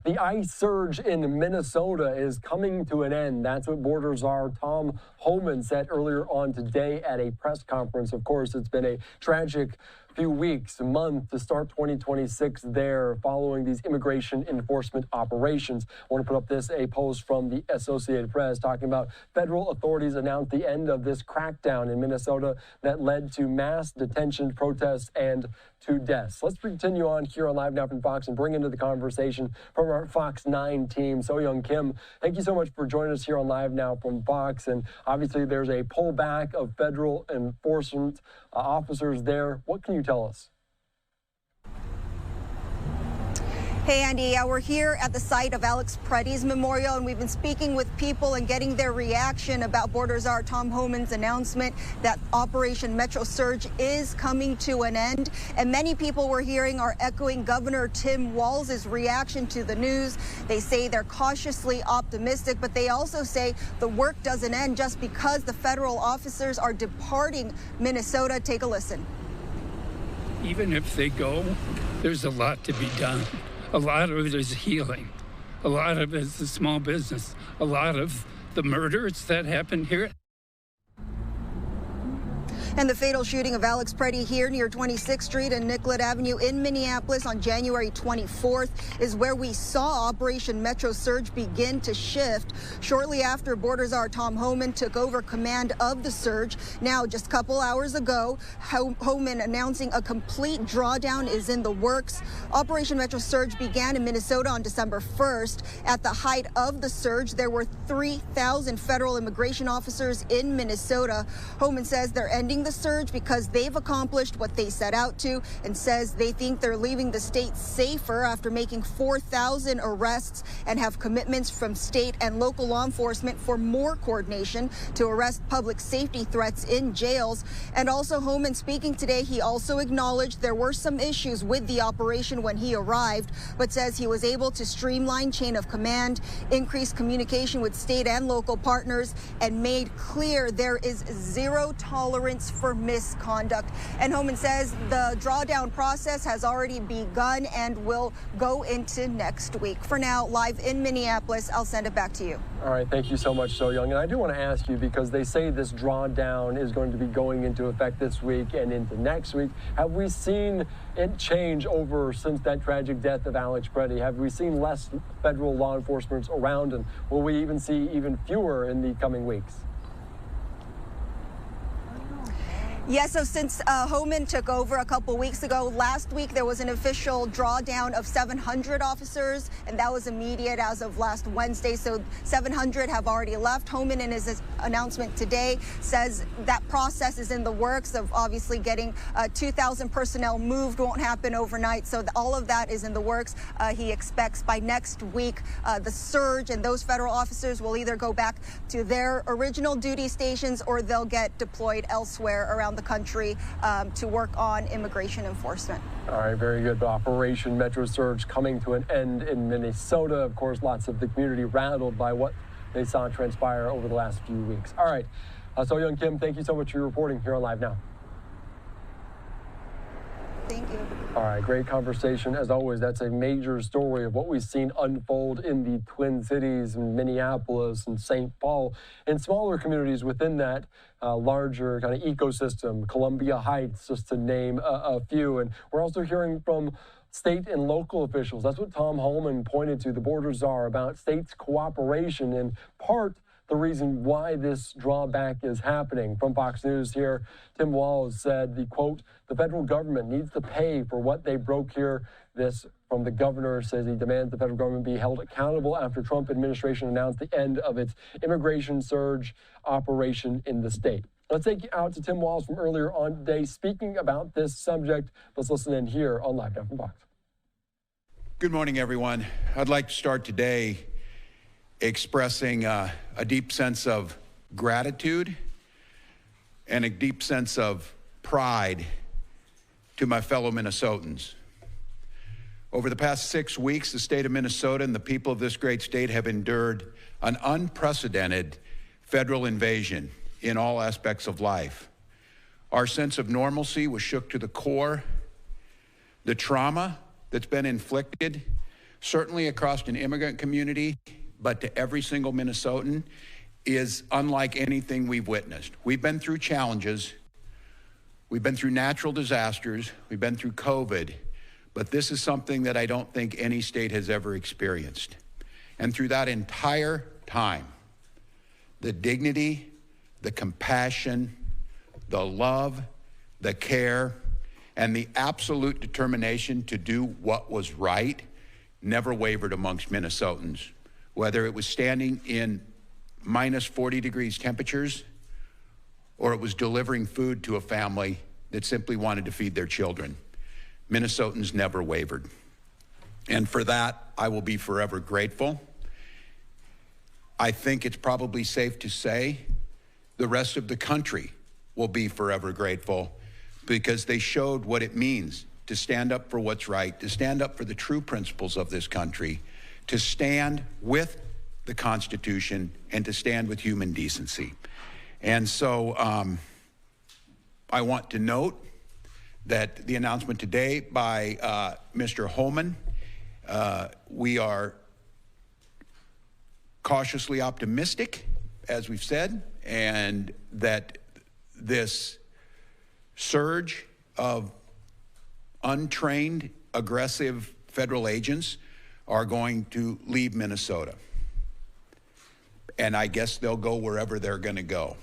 The ICE surge in Minnesota is coming to an end. That's what border czar Tom Homan said earlier on today at a press conference. Of course, it's been a tragic few weeks, a month to start 2026 there following these immigration enforcement operations. I want to put up a post from the Associated Press talking about federal authorities announced the end of this crackdown in Minnesota that led to mass detention, protests, and 2 deaths. Let's continue on here on Live Now from Fox and bring into the conversation from our Fox 9 team, Soyoung Kim. Thank you so much for joining us here on Live Now from Fox. And obviously there's a pullback of federal enforcement officers there. What can you tell us? Hey, Andy, we're here at the site of Alex Preddy's memorial, and we've been speaking with people and getting their reaction about border czar Tom Homan's announcement that Operation Metro Surge is coming to an end. And many people we're hearing are echoing Governor Tim Walz's reaction to the news. They say they're cautiously optimistic, but they also say the work doesn't end just because the federal officers are departing Minnesota. Take a listen. Even if they go, there's a lot to be done. A lot of it is healing. A lot of it is the small business. A lot of the murders that happened here. And the fatal shooting of Alex Preddy here near 26th Street and Nicollet Avenue in Minneapolis on January 24th is where we saw Operation Metro Surge begin to shift shortly after border czar Tom Homan took over command of the surge. Now, just a couple hours ago, Homan announcing a complete drawdown is in the works. Operation Metro Surge began in Minnesota on December 1st. At the height of the surge, there were 3,000 federal immigration officers in Minnesota. Homan says they're ending the surge because they've accomplished what they set out to, and says they think they're leaving the state safer after making 4,000 arrests and have commitments from state and local law enforcement for more coordination to arrest public safety threats in jails. And also, Homan speaking today, he also acknowledged there were some issues with the operation when he arrived, but says he was able to streamline chain of command, increase communication with state and local partners, and made clear there is zero tolerance for misconduct. And Homan says the drawdown process has already begun and will go into next week. For now, live in Minneapolis, I'll send it back to you. All right, thank you so much, Soyoung. And I do want to ask you, because they say this drawdown is going to be going into effect this week and into next week. Have we seen it change over since that tragic death of Alex Preddy? Have we seen less federal law enforcement around, and will we even see even fewer in the coming weeks? Yeah, so since Homan took over a couple weeks ago, last week there was an official drawdown of 700 officers, and that was immediate as of last Wednesday. So 700 have already left. Homan, in his announcement today, says that process is in the works of obviously getting 2,000 personnel moved. Won't happen overnight, so all of that is in the works. He expects by next week the surge and those federal officers will either go back to their original duty stations or they'll get deployed elsewhere around the country to work on immigration enforcement. All right, very good. Operation Metro Surge coming to an end in Minnesota. Of course, lots of the community rattled by what they saw transpire over the last few weeks. All right, Soyoung Kim, thank you so much for your reporting here on Live Now. Thank you. All right, great conversation. As always, that's a major story of what we've seen unfold in the Twin Cities, in Minneapolis and St. Paul, and smaller communities within that larger kind of ecosystem, Columbia Heights, just to name a few. And we're also hearing from state and local officials. That's what Tom Homan pointed to, the border czar, about states' cooperation, in part the reason why this drawback is happening. From Fox News here, Tim Walz said, the quote, the federal government needs to pay for what they broke here. This from the governor, says he demands the federal government be held accountable after Trump administration announced the end of its immigration surge operation in the state. Let's take you out to Tim Walz from earlier on today speaking about this subject. Let's listen in here on Live Now from Fox. Good morning, everyone. I'd like to start today expressing a deep sense of gratitude and a deep sense of pride to my fellow Minnesotans. Over the past 6 weeks, the state of Minnesota and the people of this great state have endured an unprecedented federal invasion in all aspects of life. Our sense of normalcy was shook to the core. The trauma that's been inflicted certainly across an immigrant community, but to every single Minnesotan, is unlike anything we've witnessed. We've been through challenges, we've been through natural disasters, we've been through COVID, but this is something that I don't think any state has ever experienced. And through that entire time, the dignity, the compassion, the love, the care, and the absolute determination to do what was right never wavered amongst Minnesotans, whether it was standing in minus 40 degrees temperatures or it was delivering food to a family that simply wanted to feed their children. Minnesotans never wavered. And for that, I will be forever grateful. I think it's probably safe to say the rest of the country will be forever grateful, because they showed what it means to stand up for what's right, to stand up for the true principles of this country, to stand with the Constitution, and to stand with human decency. And so I want to note that the announcement today by Mr. Homan, we are cautiously optimistic, as we've said, and that this surge of untrained, aggressive federal agents are going to leave Minnesota. And I guess they'll go wherever they're going to go.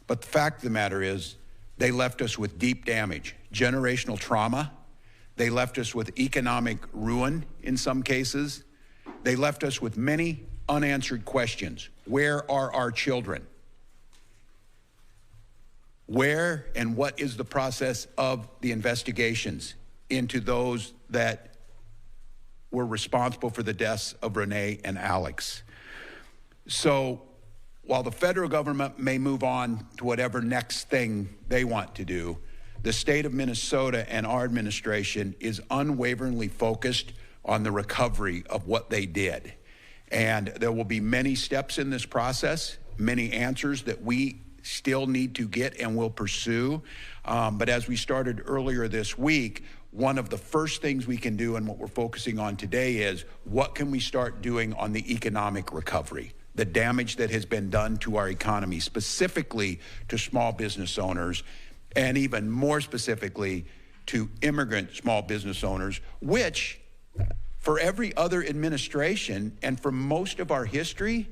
But the fact of the matter is, they left us with deep damage, generational trauma. They left us with economic ruin in some cases. They left us with many unanswered questions. Where are our children? Where and what is the process of the investigations into those that were responsible for the deaths of Renee and Alex? So while the federal government may move on to whatever next thing they want to do, the state of Minnesota and our administration is unwaveringly focused on the recovery of what they did. And there will be many steps in this process, many answers that we still need to get and will pursue. But as we started earlier this week, one of the first things we can do and what we're focusing on today is what can we start doing on the economic recovery, the damage that has been done to our economy, specifically to small business owners, and even more specifically to immigrant small business owners, which for every other administration and for most of our history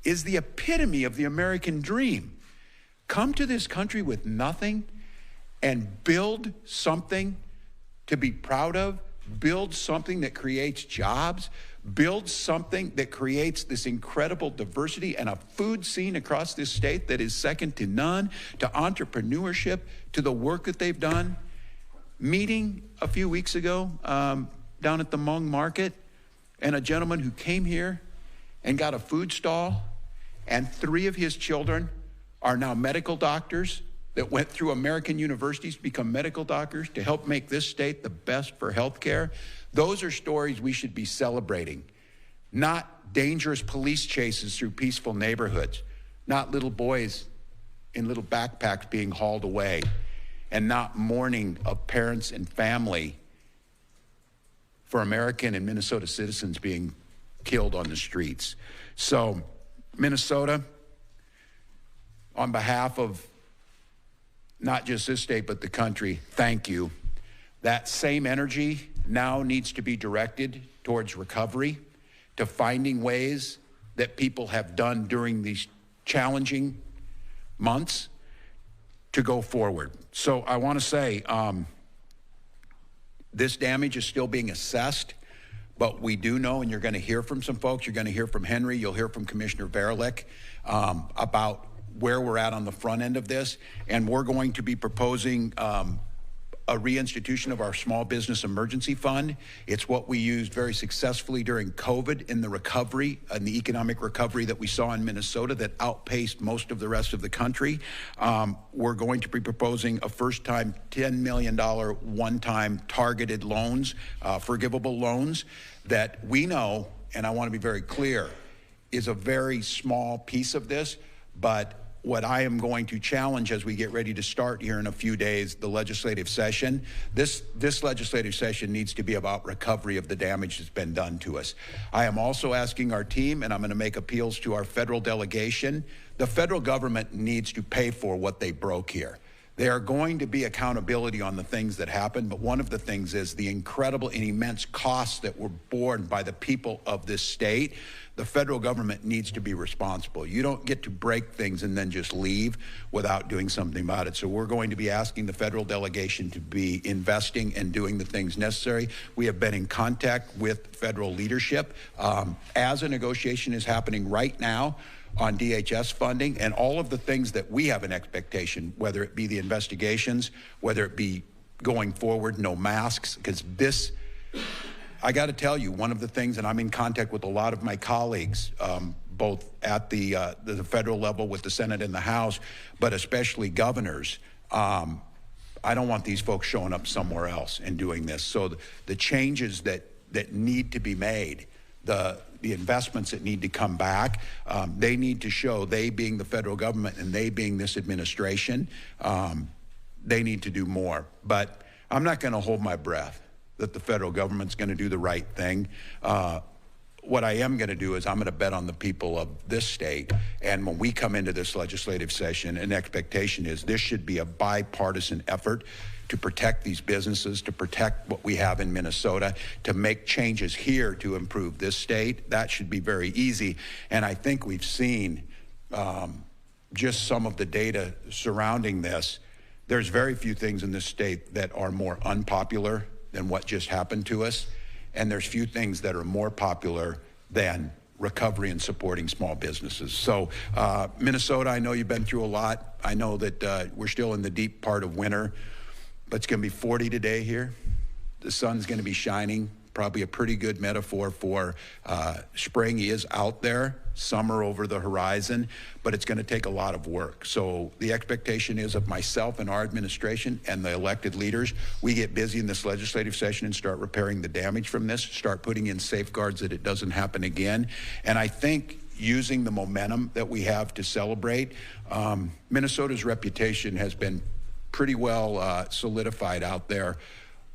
is the epitome of the American dream. Come to this country with nothing and build something to be proud of, build something that creates jobs, build something that creates this incredible diversity and a food scene across this state that is second to none, to entrepreneurship, to the work that they've done. Meeting a few weeks ago down at the Hmong market, and a gentleman who came here and got a food stall, and 3 of his children are now medical doctors that went through American universities to become medical doctors to help make this state the best for healthcare. Those are stories we should be celebrating, not dangerous police chases through peaceful neighborhoods, not little boys in little backpacks being hauled away, and not mourning of parents and family for American and Minnesota citizens being killed on the streets. So, Minnesota, on behalf of not just this state, but the country, thank you. That same energy now needs to be directed towards recovery, to finding ways that people have done during these challenging months to go forward. So I want to say this damage is still being assessed, but we do know, and you're going to hear from some folks, you're going to hear from Henry, you'll hear from Commissioner Verlick about where we're at on the front end of this, and we're going to be proposing a reinstitution of our small business emergency fund. It's what we used very successfully during COVID in the recovery and the economic recovery that we saw in Minnesota that outpaced most of the rest of the country. We're going to be proposing a first-time $10 million one-time targeted loans, forgivable loans that we know, and I want to be very clear, is a very small piece of this, but what I am going to challenge as we get ready to start here in a few days, the legislative session, this legislative session needs to be about recovery of the damage that's been done to us. I am also asking our team, and I'm going to make appeals to our federal delegation, the federal government needs to pay for what they broke here. There are going to be accountability on the things that happened, but one of the things is the incredible and immense costs that were borne by the people of this state. The federal government needs to be responsible. You don't get to break things and then just leave without doing something about it. So we're going to be asking the federal delegation to be investing and doing the things necessary. We have been in contact with federal leadership as a negotiation is happening right now on DHS funding and all of the things that we have an expectation, whether it be the investigations, whether it be going forward, no masks, because this, I got to tell you, one of the things, and I'm in contact with a lot of my colleagues, both at the federal level with the Senate and the House, but especially governors, I don't want these folks showing up somewhere else and doing this. So the changes that need to be made, the investments that need to come back, they need to show, they being the federal government and they being this administration, they need to do more. But I'm not going to hold my breath that the federal government's going to do the right thing. What I am going to do is I'm going to bet on the people of this state. And when we come into this legislative session, an expectation is this should be a bipartisan effort to protect these businesses, to protect what we have in Minnesota, to make changes here to improve this state. That should be very easy. And I think we've seen just some of the data surrounding this. There's very few things in this state that are more unpopular than what just happened to us. And there's few things that are more popular than recovery and supporting small businesses. So Minnesota, I know you've been through a lot. I know that we're still in the deep part of winter, but it's going to be 40 today here. The sun's going to be shining. Probably a pretty good metaphor for spring is out there, summer over the horizon, but it's going to take a lot of work. So the expectation is of myself and our administration and the elected leaders, we get busy in this legislative session and start repairing the damage from this, start putting in safeguards that it doesn't happen again. And I think using the momentum that we have to celebrate, Minnesota's reputation has been pretty well solidified out there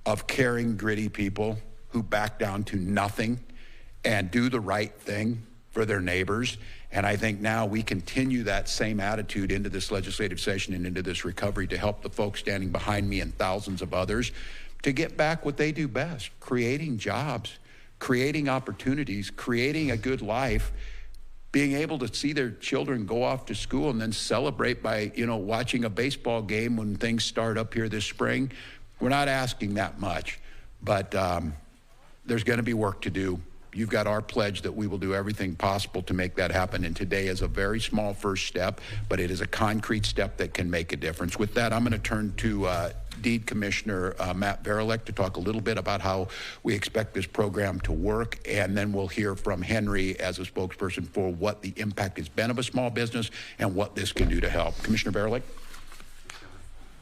of caring, gritty people who back down to nothing and do the right thing for their neighbors. And I think now we continue that same attitude into this legislative session and into this recovery to help the folks standing behind me and thousands of others to get back what they do best, creating jobs, creating opportunities, creating a good life, being able to see their children go off to school and then celebrate by, watching a baseball game when things start up here this spring. We're not asking that much, but there's going to be work to do. You've got our pledge that we will do everything possible to make that happen. And today is a very small first step, but it is a concrete step that can make a difference. With that, I'm going to turn to Deed Commissioner Matt Verilek to talk a little bit about how we expect this program to work. And then we'll hear from Henry as a spokesperson for what the impact has been of a small business and what this can do to help. Commissioner Verilek.